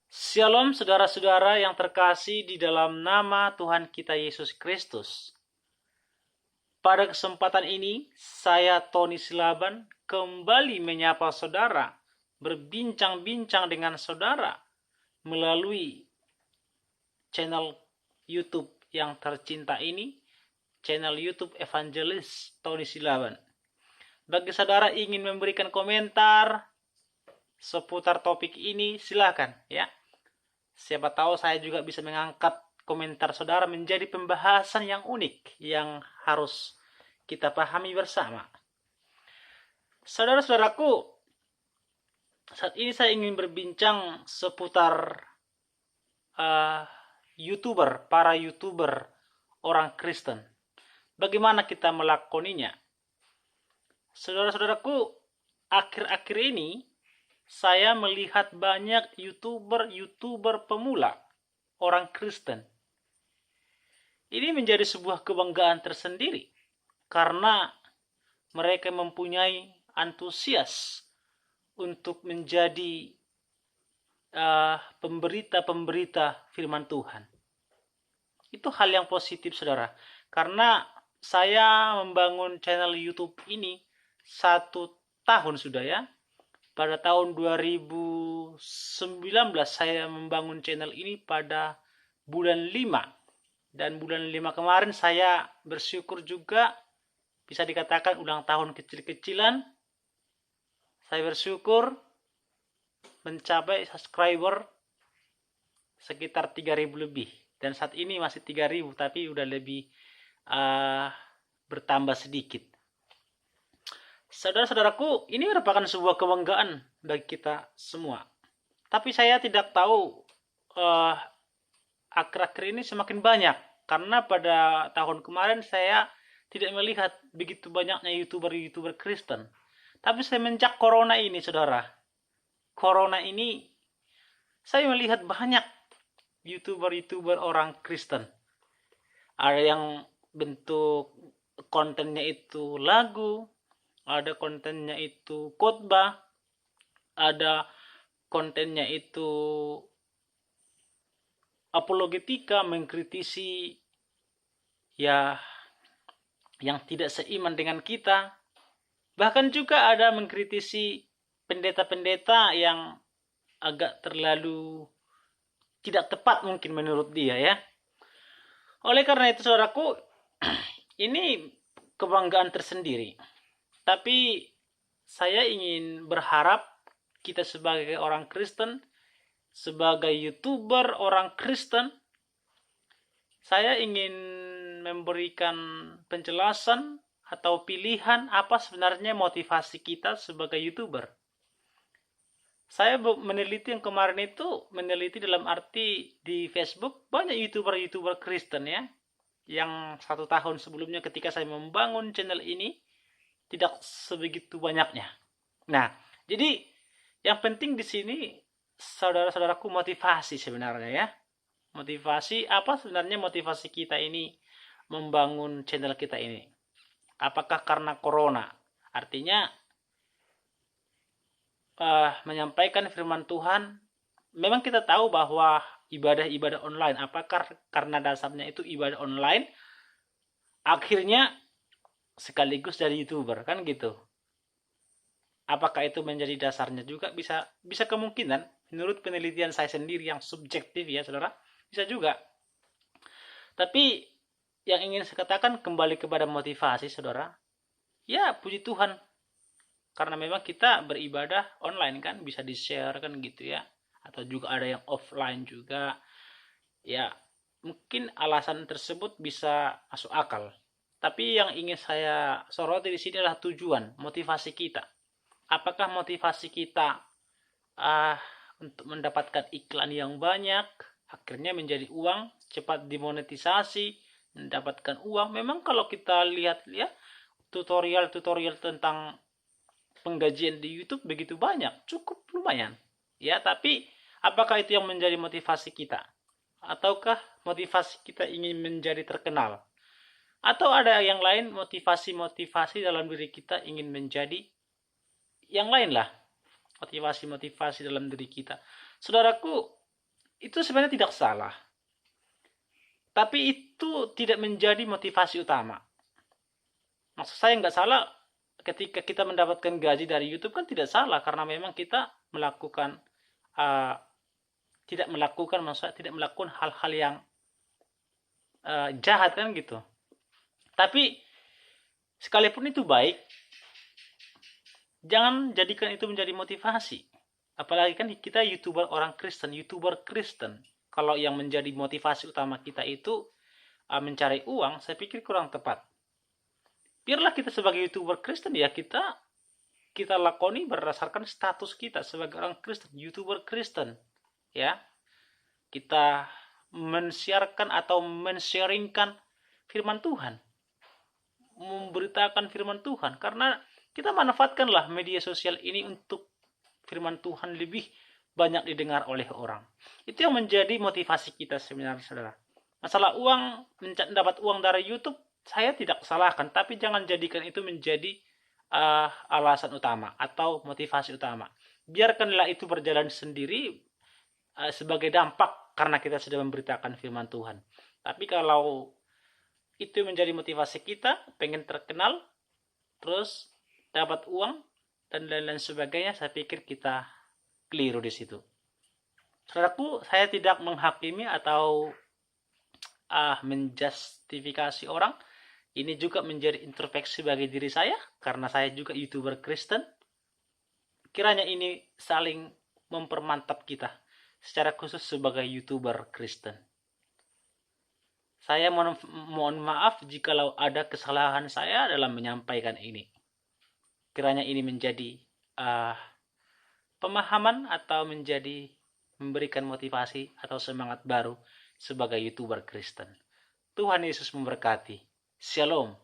Shalom saudara-saudara yang terkasih di dalam nama Tuhan kita Yesus Kristus. Pada kesempatan ini, saya Tony Silaban kembali menyapa saudara, berbincang-bincang dengan saudara melalui channel YouTube yang tercinta ini, channel YouTube Evangelis Tony Silaban. Bagi saudara ingin memberikan komentar seputar topik ini, silakan ya. Siapa tahu saya juga bisa mengangkat komentar saudara menjadi pembahasan yang unik yang harus kita pahami bersama. Saudara-saudaraku, saat ini saya ingin berbincang seputar para YouTuber orang Kristen. Bagaimana kita melakoninya? Saudara-saudaraku, akhir-akhir ini saya melihat banyak YouTuber pemula orang Kristen. Ini menjadi sebuah kebanggaan tersendiri karena mereka mempunyai antusias untuk menjadi pemberita-pemberita firman Tuhan. Itu hal yang positif, saudara. Karena saya membangun channel YouTube ini 1 tahun sudah ya. Pada tahun 2019 saya membangun channel ini pada bulan 5. Dan bulan 5 kemarin saya bersyukur juga bisa dikatakan ulang tahun kecil-kecilan. Saya bersyukur mencapai subscriber sekitar 3.000 lebih. Dan saat ini masih 3.000 tapi udah lebih bertambah sedikit. Saudara-saudaraku, ini merupakan sebuah kebanggaan bagi kita semua. Tapi saya tidak tahu akhir-akhir ini semakin banyak. Karena pada tahun kemarin saya tidak melihat begitu banyaknya YouTuber Kristen. Tapi semenjak Corona ini, saudara. Corona ini, saya melihat banyak YouTuber orang Kristen. Ada yang bentuk kontennya itu lagu, ada kontennya itu khotbah, ada kontennya itu apologetika, mengkritisi ya yang tidak seiman dengan kita. Bahkan juga ada mengkritisi pendeta-pendeta yang agak terlalu tidak tepat mungkin menurut dia ya. Oleh karena itu saudaraku, ini kebanggaan tersendiri. Tapi saya ingin berharap kita sebagai orang Kristen, sebagai YouTuber orang Kristen, saya ingin memberikan penjelasan atau pilihan apa sebenarnya motivasi kita sebagai YouTuber. Saya meneliti yang kemarin itu, meneliti dalam arti di Facebook, banyak YouTuber Kristen ya, yang 1 tahun sebelumnya ketika saya membangun channel ini, tidak sebegitu banyaknya. Nah, jadi yang penting di sini saudara-saudaraku motivasi sebenarnya ya. Motivasi apa sebenarnya motivasi kita ini membangun channel kita ini? Apakah karena corona? Artinya menyampaikan firman Tuhan. Memang kita tahu bahwa ibadah-ibadah online, apakah karena dasarnya itu ibadah online, akhirnya sekaligus dari YouTuber kan gitu. Apakah itu menjadi dasarnya juga? Bisa kemungkinan menurut penelitian saya sendiri yang subjektif ya saudara, bisa juga. Tapi yang ingin saya katakan kembali kepada motivasi saudara, ya puji Tuhan karena memang kita beribadah online kan, bisa di share kan gitu ya, atau juga ada yang offline juga ya. Mungkin alasan tersebut bisa masuk akal. Tapi yang ingin saya soroti di sini adalah tujuan, motivasi kita. Apakah motivasi kita untuk mendapatkan iklan yang banyak, akhirnya menjadi uang, cepat dimonetisasi, mendapatkan uang? Memang kalau kita lihat ya, tutorial tentang penggajian di YouTube begitu banyak, cukup lumayan. Ya, tapi apakah itu yang menjadi motivasi kita? Ataukah motivasi kita ingin menjadi terkenal? Atau ada yang lain, motivasi-motivasi dalam diri kita ingin menjadi yang lain lah. Motivasi-motivasi dalam diri kita. Saudaraku, itu sebenarnya tidak salah. Tapi itu tidak menjadi motivasi utama. Maksud saya nggak salah ketika kita mendapatkan gaji dari YouTube kan tidak salah, karena memang kita melakukan tidak melakukan hal-hal yang jahat kan gitu. Tapi sekalipun itu baik, jangan jadikan itu menjadi motivasi. Apalagi kan kita orang Kristen, YouTuber Kristen. Kalau yang menjadi motivasi utama kita itu mencari uang, saya pikir kurang tepat. Biarlah kita sebagai YouTuber Kristen ya kita lakoni berdasarkan status kita sebagai orang Kristen, YouTuber Kristen. Ya. Kita mensiarkan atau men-sharingkan firman Tuhan. Memberitakan firman Tuhan, karena kita manfaatkanlah media sosial ini untuk firman Tuhan lebih banyak didengar oleh orang. Itu yang menjadi motivasi kita sebenarnya, saudara. Masalah uang, mendapat uang dari YouTube, saya tidak salahkan, tapi jangan jadikan itu menjadi alasan utama atau motivasi utama. Biarkanlah itu berjalan sendiri sebagai dampak karena kita sudah memberitakan firman Tuhan. Tapi kalau itu menjadi motivasi kita, pengen terkenal, terus dapat uang, dan lain-lain sebagainya, saya pikir kita keliru di situ. Saudaraku, saya tidak menghakimi atau menjustifikasi orang. Ini juga menjadi introspeksi bagi diri saya, karena saya juga YouTuber Kristen. Kiranya ini saling mempermantap kita, secara khusus sebagai YouTuber Kristen. Saya mohon maaf jikalau ada kesalahan saya dalam menyampaikan ini. Kiranya ini menjadi pemahaman atau menjadi memberikan motivasi atau semangat baru sebagai YouTuber Kristen. Tuhan Yesus memberkati. Shalom.